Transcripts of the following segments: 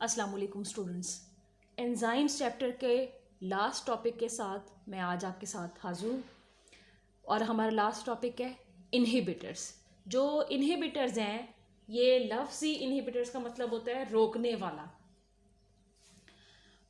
अस्सलाम वालेकुम students. Enzymes chapter के लास्ट टॉपिक के साथ मैं आज आपके साथ हाजिर हूँ और हमारा लास्ट टॉपिक है इनहिबिटर्स। जो इनहिबिटर्स हैं, ये लफ्ज़ ही इनहिबिटर्स का मतलब होता है रोकने वाला।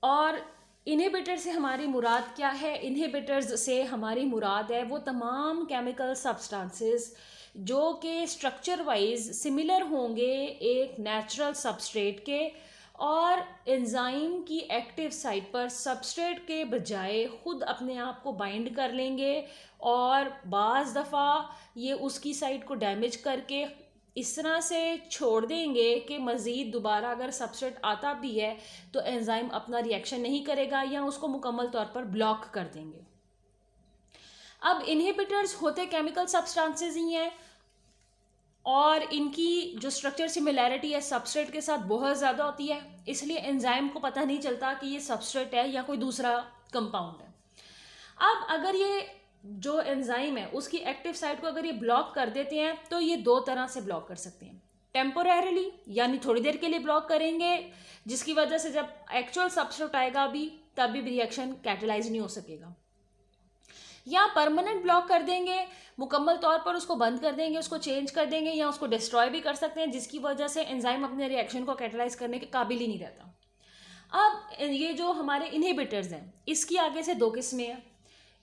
और इनहिबिटर से हमारी मुराद क्या है? इनहिबिटर्स से हमारी मुराद है वो तमाम केमिकल सब्सटेंसेस जो कि स्ट्रक्चर वाइज सिमिलर होंगे एक नेचुरल सबस्ट्रेट के, और एंजाइम की एक्टिव साइट पर सबस्ट्रेट के बजाय खुद अपने आप को बाइंड कर लेंगे और बाज़ दफ़ा ये उसकी साइट को डैमेज करके इस तरह से छोड़ देंगे कि मज़ीद दोबारा अगर सबस्ट्रेट आता भी है तो एंजाइम अपना रिएक्शन नहीं करेगा या उसको मुकम्मल तौर पर ब्लॉक कर देंगे। अब इनहिबिटर्स होते केमिकल सब्सटेंसेस ही हैं और इनकी जो स्ट्रक्चर सिमिलैरिटी है सबस्ट्रेट के साथ बहुत ज़्यादा होती है, इसलिए एंजाइम को पता नहीं चलता कि ये सबस्ट्रेट है या कोई दूसरा कंपाउंड है। अब अगर ये जो एंजाइम है उसकी एक्टिव साइट को अगर ये ब्लॉक कर देते हैं तो ये दो तरह से ब्लॉक कर सकते हैं। टेम्पोरेरली यानी थोड़ी देर के लिए ब्लॉक करेंगे, जिसकी वजह से जब एक्चुअल सबस्ट्रेट आएगा भी तब भी रिएक्शन कैटलाइज नहीं हो सकेगा। या परमानेंट ब्लॉक कर देंगे, मुकम्मल तौर पर उसको बंद कर देंगे, उसको चेंज कर देंगे या उसको डिस्ट्रॉय भी कर सकते हैं, जिसकी वजह से एंजाइम अपने रिएक्शन को कैटलाइज करने के काबिल ही नहीं रहता। अब ये जो हमारे इनहिबिटर्स हैं इसकी आगे से दो किस्में हैं,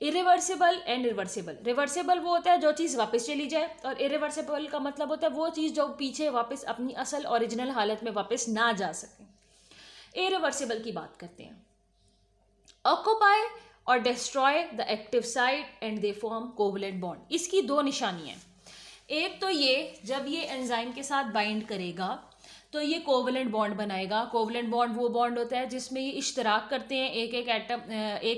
इरिवर्सिबल एंड रिवर्सिबल। रिवर्सिबल वो होता है जो चीज़ वापस चली जाए, और इरिवर्सिबल का मतलब होता है वो चीज़ जो पीछे वापस अपनी असल ओरिजिनल हालत में वापस ना जा सके। इरिवर्सिबल की बात करते हैं। ऑक्यूपाई और destroy the active site and they form covalent bond. इसकी दो निशानी हैं। एक तो ये जब ये एंजाइम के साथ बाइंड करेगा तो ये कोवलेंट बॉन्ड बनाएगा। कोवलेंट बॉन्ड वो बॉन्ड होता है जिसमें ये इश्तराक करते हैं एक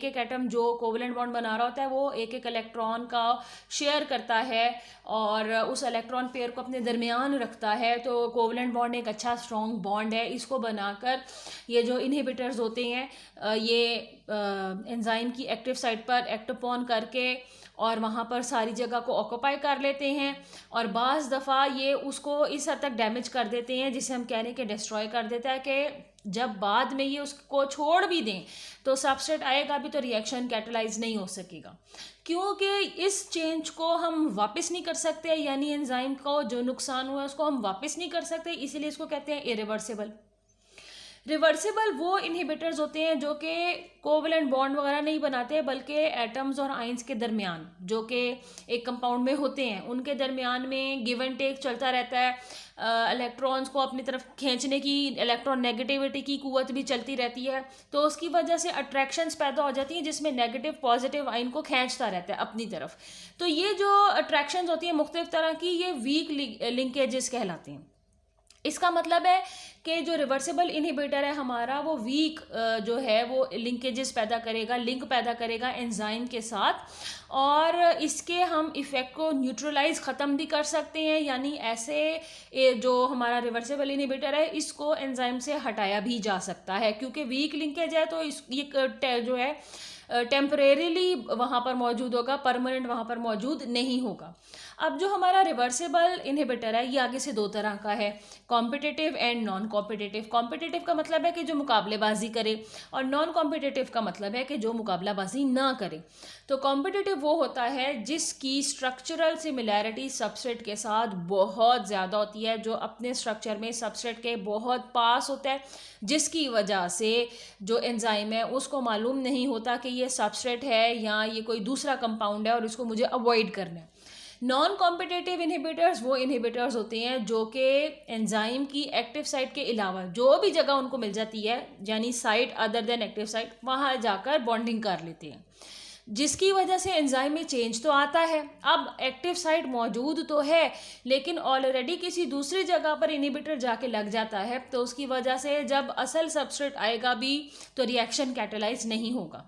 एक एटम जो कोवलेंट बॉन्ड बना रहा होता है वो एक एक इलेक्ट्रॉन का शेयर करता है और उस इलेक्ट्रॉन पेयर को अपने दरमियान रखता है। तो कोवलेंट बॉन्ड एक अच्छा स्ट्रॉन्ग बॉन्ड है। इसको बनाकर ये जो इनहिबिटर्स होते हैं ये एंजाइम की एक्टिव साइट पर एक्ट अपॉन करके और वहाँ पर सारी जगह को ऑक्यूपाई कर लेते हैं, और बाज़ दफ़ा ये उसको इस हद तक डैमेज कर देते हैं जिसे हम कहने के डिस्ट्रॉय कर देता है कि जब बाद में ये उसको छोड़ भी दें तो सबस्ट्रेट आएगा भी तो रिएक्शन कैटलाइज नहीं हो सकेगा, क्योंकि इस चेंज को हम वापस नहीं कर सकते, यानी एंजाइम को जो नुकसान हुआ है उसको हम वापस नहीं कर सकते, इसीलिए इसको कहते हैं इरिवर्सिबल। रिवर्सिबल वो इनहिबिटर्स होते हैं जो कि कोवलेंट बॉन्ड वगैरह नहीं बनाते बल्कि एटम्स और आइंस के दरमियान जो कि एक कंपाउंड में होते हैं उनके दरमियान में गिव एंड टेक चलता रहता है। इलेक्ट्रॉन्स को अपनी तरफ खींचने की, इलेक्ट्रॉन नेगेटिविटी की कुव्वत भी चलती रहती है, तो उसकी वजह से अट्रैक्शंस पैदा हो जाती हैं जिसमें नेगेटिव पॉजिटिव आइन को खींचता रहता है अपनी तरफ। तो ये जो अट्रैक्शंस होती हैं मुख्तलिफ तरह की, ये वीक लिंकेजेस कहलाते हैं। इसका मतलब है कि जो रिवर्सिबल इनहिबिटर है हमारा वो वीक जो है वो लिंकेजेस पैदा करेगा, लिंक पैदा करेगा एंजाइम के साथ, और इसके हम इफ़ेक्ट को न्यूट्रलाइज ख़त्म भी कर सकते हैं। यानी ऐसे जो हमारा रिवर्सिबल इनहिबिटर है इसको एंजाइम से हटाया भी जा सकता है, क्योंकि वीक लिंकेज है तो ये जो है टेम्परेरीली वहाँ पर मौजूद होगा, परमानेंट वहाँ पर मौजूद नहीं होगा। अब जो हमारा रिवर्सिबल इनहिबिटर है ये आगे से दो तरह का है, competitive and non competitive. Competitive का मतलब है कि जो मुकाबलेबाजी करे, और नॉन कॉम्पिटिटिव का मतलब है कि जो मुकाबलाबाजी ना करे। तो कॉम्पिटिटिव वो होता है जिसकी स्ट्रक्चरल सिमिलैरिटी सबस्ट्रेट के साथ बहुत ज़्यादा होती है, जो अपने स्ट्रक्चर में सबस्ट्रेट के बहुत पास होता है, जिसकी वजह से जो एंजाइम है उसको मालूम नहीं होता कि ये सबस्ट्रेट है या ये कोई दूसरा कंपाउंड है और इसको मुझे अवॉइड करना है। नॉन कॉम्पिटिटिव इनहिबिटर्स वो इनहिबिटर्स होते हैं जो कि एंजाइम की एक्टिव साइट के अलावा जो भी जगह उनको मिल जाती है, यानी site other than active site, वहाँ जाकर बॉन्डिंग कर लेते हैं, जिसकी वजह से एंजाइम में चेंज तो आता है। अब एक्टिव साइट मौजूद तो है लेकिन ऑलरेडी किसी दूसरी जगह पर इनहिबिटर जाके लग जाता है, तो उसकी वजह से जब असल सबस्ट्रेट आएगा भी तो रिएक्शन कैटलाइज नहीं होगा।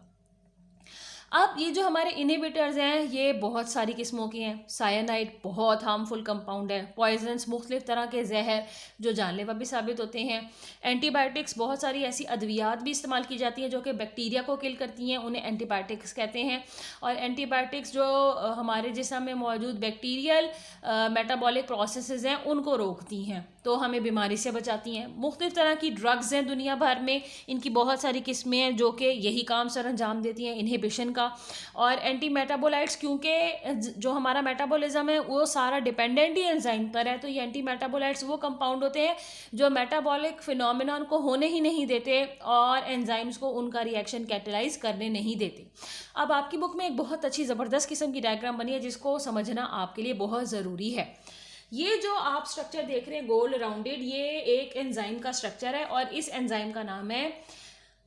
अब ये जो हमारे इनहिबिटर्स हैं ये बहुत सारी किस्मों के हैं। साइनाइड बहुत हार्मफुल कंपाउंड है। पॉइजन्स मुख्तलिफ तरह के जहर जो जानलेवा भी साबित होते हैं। एंटीबायोटिक्स बहुत सारी ऐसी अद्वियात भी इस्तेमाल की जाती हैं जो कि बैक्टीरिया को किल करती हैं, उन्हें एंटीबायोटिक्स कहते हैं। और एंटीबायोटिक्स जो हमारे जिस्म में मौजूद बैक्टीरियल मेटाबॉलिक प्रोसेसेस हैं उनको रोकती हैं, तो हमें बीमारी से बचाती हैं। मुख्तलिफ तरह की ड्रग्स हैं दुनिया भर में, इनकी बहुत सारी किस्में हैं जो कि यही काम सर अंजाम देती हैं, इनहिबिशन का। और एंटी मेटाबोलाइट्स, क्योंकि जो हमारा मेटाबॉलिज्म है वो सारा डिपेंडेंट ही एंजाइम पर है, तो ये एंटी मेटाबोलाइट्स वो कंपाउंड होते हैं जो मेटाबॉलिक फिनोमिनन को होने ही नहीं देते और एंजाइम्स को उनका रिएक्शन कैटेलाइज करने नहीं देते। अब आपकी बुक में एक बहुत अच्छी ज़बरदस्त किस्म की डायग्राम बनी है जिसको समझना आपके लिए बहुत ज़रूरी है। ये जो आप स्ट्रक्चर देख रहे हैं गोल राउंडेड, ये एक एंजाइम का स्ट्रक्चर है और इस एंजाइम का नाम है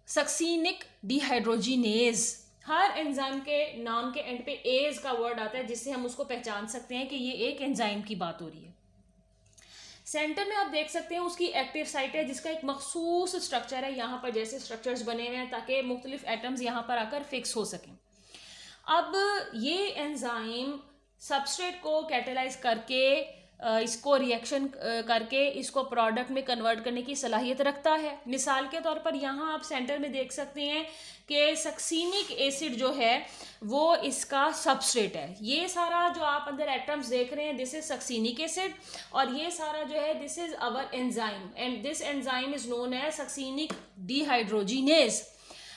सक्सीनिक डिहाइड्रोजिनेज। हर एंजाइम के नाम के एंड पे एज का वर्ड आता है जिससे हम उसको पहचान सकते हैं कि ये एक एंजाइम की बात हो रही है। सेंटर में आप देख सकते हैं उसकी एक्टिव साइट है जिसका एक मखसूस स्ट्रक्चर है, यहाँ पर जैसे स्ट्रक्चर्स बने हुए हैं ताकि मुख्तलिफ एटम्स यहाँ पर आकर फिक्स हो सकें। अब ये एंजाइम सबस्ट्रेट को कैटेलाइज करके इसको रिएक्शन करके इसको प्रोडक्ट में कन्वर्ट करने की सलाहियत रखता है। मिसाल के तौर पर यहाँ आप सेंटर में देख सकते हैं कि सक्सीनिक एसिड जो है वो इसका सबस्ट्रेट है। ये सारा जो आप अंदर एटम्स देख रहे हैं दिस इज सक्सीनिक एसिड और ये सारा जो है this is our enzyme and this enzyme is known as succinic dehydrogenase.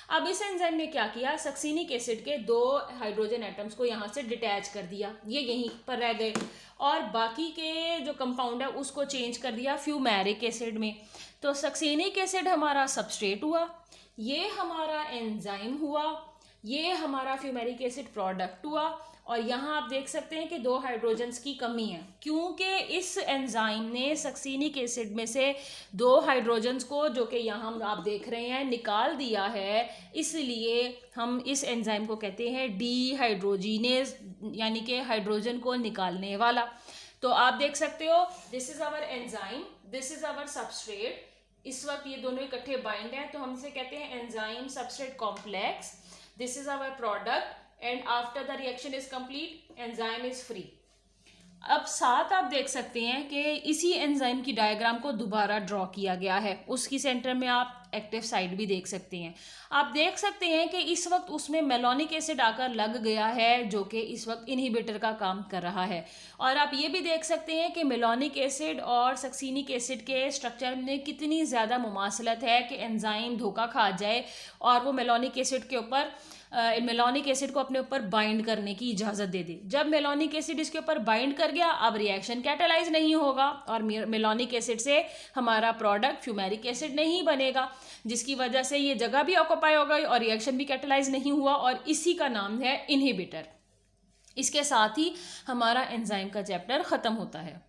अब इस एंजाइम ने क्या किया, सक्सीनिक एसिड के 2 हाइड्रोजन एटम्स को यहाँ से डिटैच कर दिया, ये यहीं पर रह गए, और बाकी के जो कंपाउंड है उसको चेंज कर दिया फ्यूमेरिक एसिड में। तो सक्सीनिक एसिड हमारा सबस्ट्रेट हुआ, ये हमारा एंजाइम हुआ, ये हमारा फ्यूमेरिक एसिड प्रोडक्ट हुआ, और यहाँ आप देख सकते हैं कि 2 हाइड्रोजन्स की कमी है क्योंकि इस एंजाइम ने सक्सीनिक एसिड में से 2 हाइड्रोजन्स को, जो कि यहाँ आप देख रहे हैं, निकाल दिया है। इसलिए हम इस एंजाइम को कहते हैं डीहाइड्रोजिनेज, यानी कि हाइड्रोजन को निकालने वाला। तो आप देख सकते हो this is our enzyme, this is our substrate. इस वक्त ये दोनों इकट्ठे बाइंड हैं तो हम इसे कहते हैं enzyme substrate complex. This is our product and after the reaction is complete enzyme is free। अब साथ आप देख सकते हैं कि इसी एंजाइम की डायग्राम को दोबारा ड्रॉ किया गया है। उसकी सेंटर में आप एक्टिव साइट भी देख सकते हैं। आप देख सकते हैं कि इस वक्त उसमें मेलोनिक एसिड आकर लग गया है जो कि इस वक्त इनहिबिटर का काम कर रहा है। और आप ये भी देख सकते हैं कि मेलोनिक एसिड और सक्सीनिक एसिड के स्ट्रक्चर में कितनी ज़्यादा मुमासलत है कि एंजाइम धोखा खा जाए और वो मेलोनिक एसिड के ऊपर मेलोनिक एसिड को अपने ऊपर बाइंड करने की इजाज़त दे दे। जब मेलोनिक एसिड इसके ऊपर बाइंड कर गया अब रिएक्शन कैटेलाइज नहीं होगा और मेलोनिक एसिड से हमारा प्रोडक्ट फ्यूमेरिक एसिड नहीं बनेगा, जिसकी वजह से ये जगह भी ऑक्यूपाई हो गई और रिएक्शन भी कैटेलाइज नहीं हुआ, और इसी का नाम है इनहिबिटर। इसके साथ ही हमारा एंजाइम का चैप्टर ख़त्म होता है।